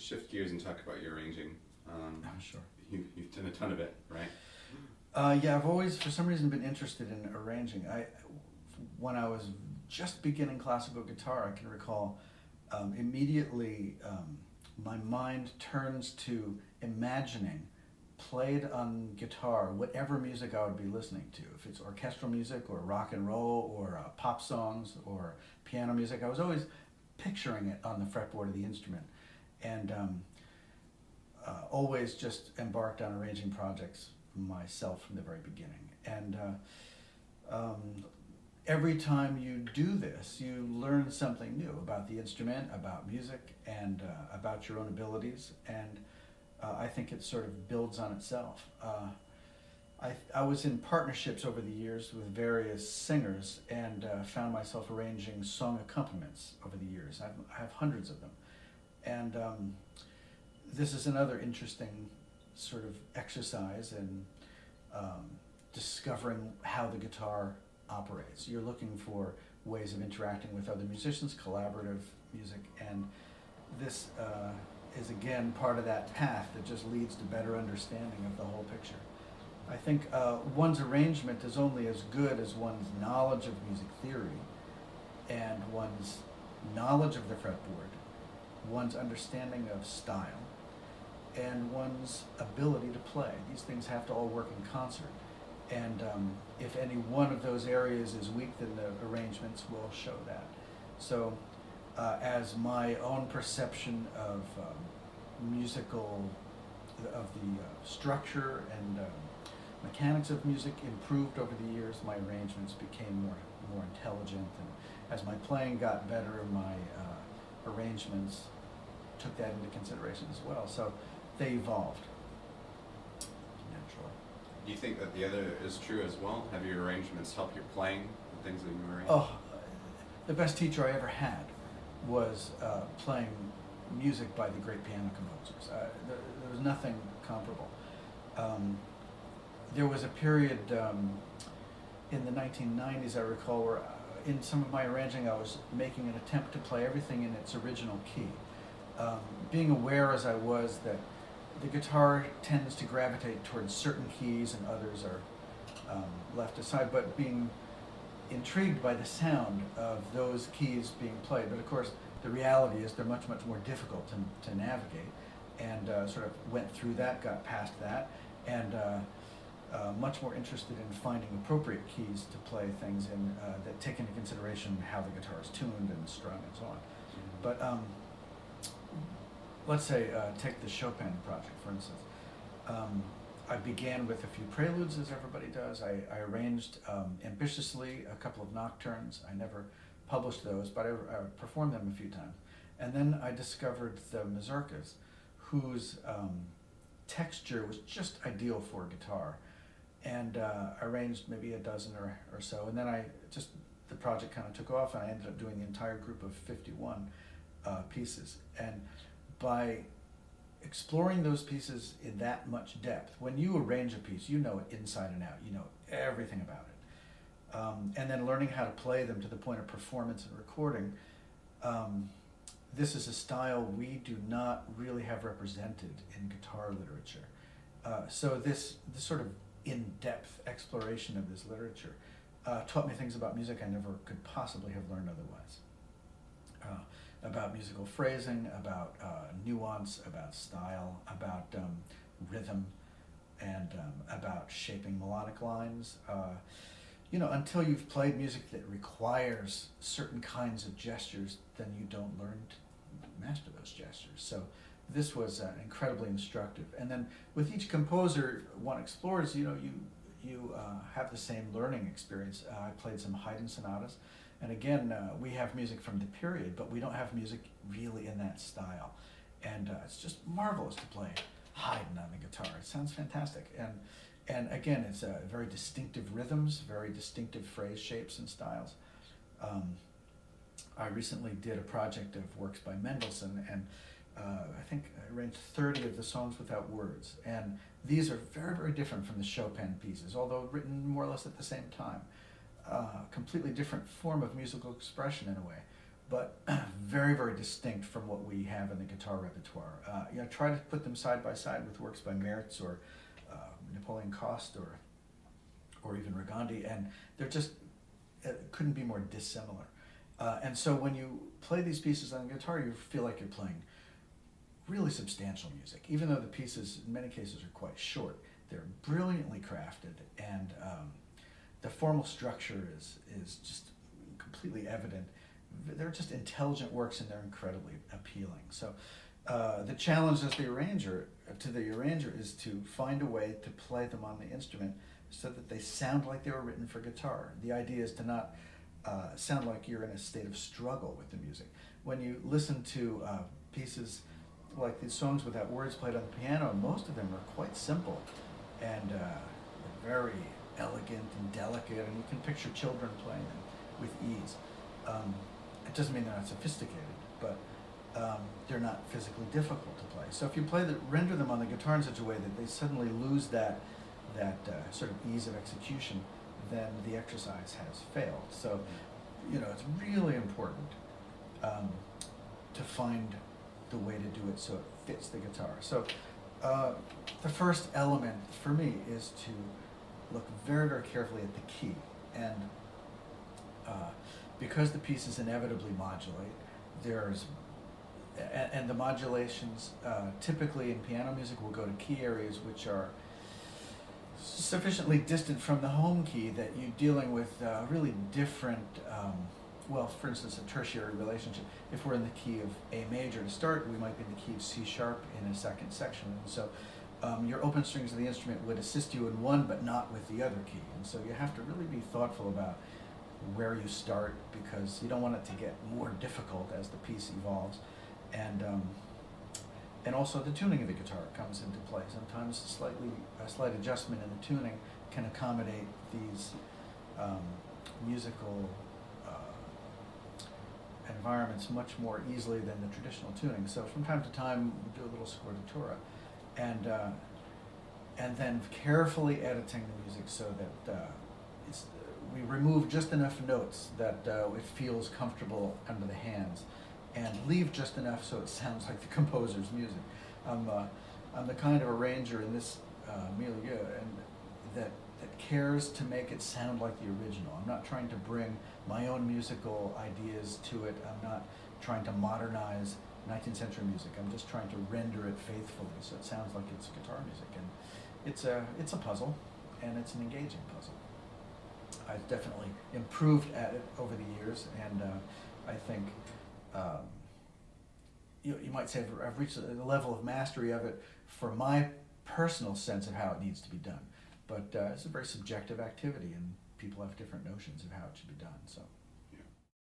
shift gears and talk about your arranging. Sure. You've done a ton of it, right? Yeah, I've always, for some reason, been interested in arranging. When I was just beginning classical guitar, I can recall immediately my mind turns to imagining played on guitar whatever music I would be listening to. If it's orchestral music or rock and roll or pop songs or piano music, I was always picturing it on the fretboard of the instrument, and always just embarked on arranging projects myself from the very beginning. And every time you do this, you learn something new about the instrument, about music, and about your own abilities, and I think it sort of builds on itself. I was in partnerships over the years with various singers, and found myself arranging song accompaniments over the years. I have hundreds of them. And this is another interesting sort of exercise in discovering how the guitar operates. You're looking for ways of interacting with other musicians, collaborative music, and this is again part of that path that just leads to better understanding of the whole picture. I think one's arrangement is only as good as one's knowledge of music theory and one's knowledge of the fretboard, one's understanding of style, and one's ability to play. These things have to all work in concert. And if any one of those areas is weak, then the arrangements will show that. So as my own perception of musical, of the structure and mechanics of music improved over the years, my arrangements became more intelligent, and as my playing got better, my arrangements took that into consideration as well. So they evolved naturally. Do you think that the other is true as well? Have your arrangements help your playing, the things that you arrange? Oh, the best teacher I ever had was playing music by the great piano composers. There was nothing comparable. There was a period in the 1990s, I recall, where in some of my arranging I was making an attempt to play everything in its original key. Being aware as I was that the guitar tends to gravitate towards certain keys and others are left aside, but being intrigued by the sound of those keys being played. But of course, the reality is they're much, much more difficult to navigate, and sort of went through that, got past that, and much more interested in finding appropriate keys to play things in that take into consideration how the guitar is tuned and strung and so on. But let's say, take the Chopin project, for instance. I began with a few preludes, as everybody does. I arranged ambitiously a couple of nocturnes. I never published those, but I performed them a few times. And then I discovered the mazurkas, whose texture was just ideal for guitar. And arranged maybe a dozen or so. And then the project kind of took off, and I ended up doing the entire group of 51 pieces. And by exploring those pieces in that much depth, when you arrange a piece, you know it inside and out, you know everything about it. And then learning how to play them to the point of performance and recording, this is a style we do not really have represented in guitar literature. So this sort of in-depth exploration of this literature taught me things about music I never could possibly have learned otherwise. About musical phrasing, about nuance, about style, about rhythm, and about shaping melodic lines. Until you've played music that requires certain kinds of gestures, then you don't learn to master those gestures. So this was incredibly instructive. And then with each composer one explores, you have the same learning experience. I played some Haydn sonatas. And again, we have music from the period, but we don't have music really in that style. And it's just marvelous to play Haydn on the guitar. It sounds fantastic. And again, it's very distinctive rhythms, very distinctive phrase shapes and styles. I recently did a project of works by Mendelssohn, and I think I arranged 30 of the songs without words. And these are very, very different from the Chopin pieces, although written more or less at the same time. Completely different form of musical expression in a way, but very, very distinct from what we have in the guitar repertoire. Try to put them side by side with works by Mertz or Napoleon Coste or even Regandi, and they're just couldn't be more dissimilar. And so when you play these pieces on the guitar, you feel like you're playing really substantial music, even though the pieces in many cases are quite short. They're brilliantly crafted, and the formal structure is just completely evident. They're just intelligent works, and they're incredibly appealing. So the challenge as the arranger is to find a way to play them on the instrument so that they sound like they were written for guitar. The idea is to not sound like you're in a state of struggle with the music. When you listen to pieces like these songs without words played on the piano, most of them are quite simple and very elegant and delicate, and you can picture children playing them with ease. It doesn't mean they're not sophisticated, but they're not physically difficult to play. So if you render them on the guitar in such a way that they suddenly lose that sort of ease of execution, then the exercise has failed. So, it's really important to find the way to do it so it fits the guitar. So the first element for me is to look very, very carefully at the key. And because the pieces inevitably modulate, and the modulations typically in piano music will go to key areas which are sufficiently distant from the home key that you're dealing with really different, for instance, a tertiary relationship. If we're in the key of A major to start, we might be in the key of C sharp in a second section. And so your open strings of the instrument would assist you in one, but not with the other key. And so you have to really be thoughtful about where you start, because you don't want it to get more difficult as the piece evolves. And also the tuning of the guitar comes into play. Sometimes a slight adjustment in the tuning can accommodate these musical environments much more easily than the traditional tuning. So from time to time we do a little scordatura, and then carefully editing the music so that we remove just enough notes that it feels comfortable under the hands, and leave just enough so it sounds like the composer's music. I'm the kind of arranger in this milieu that cares to make it sound like the original. I'm not trying to bring my own musical ideas to it. I'm not trying to modernize 19th century music. I'm just trying to render it faithfully so it sounds like it's guitar music. And it's a puzzle, and it's an engaging puzzle. I've definitely improved at it over the years, and I think you might say I've reached the level of mastery of it for my personal sense of how it needs to be done. But it's a very subjective activity, and people have different notions of how it should be done. So.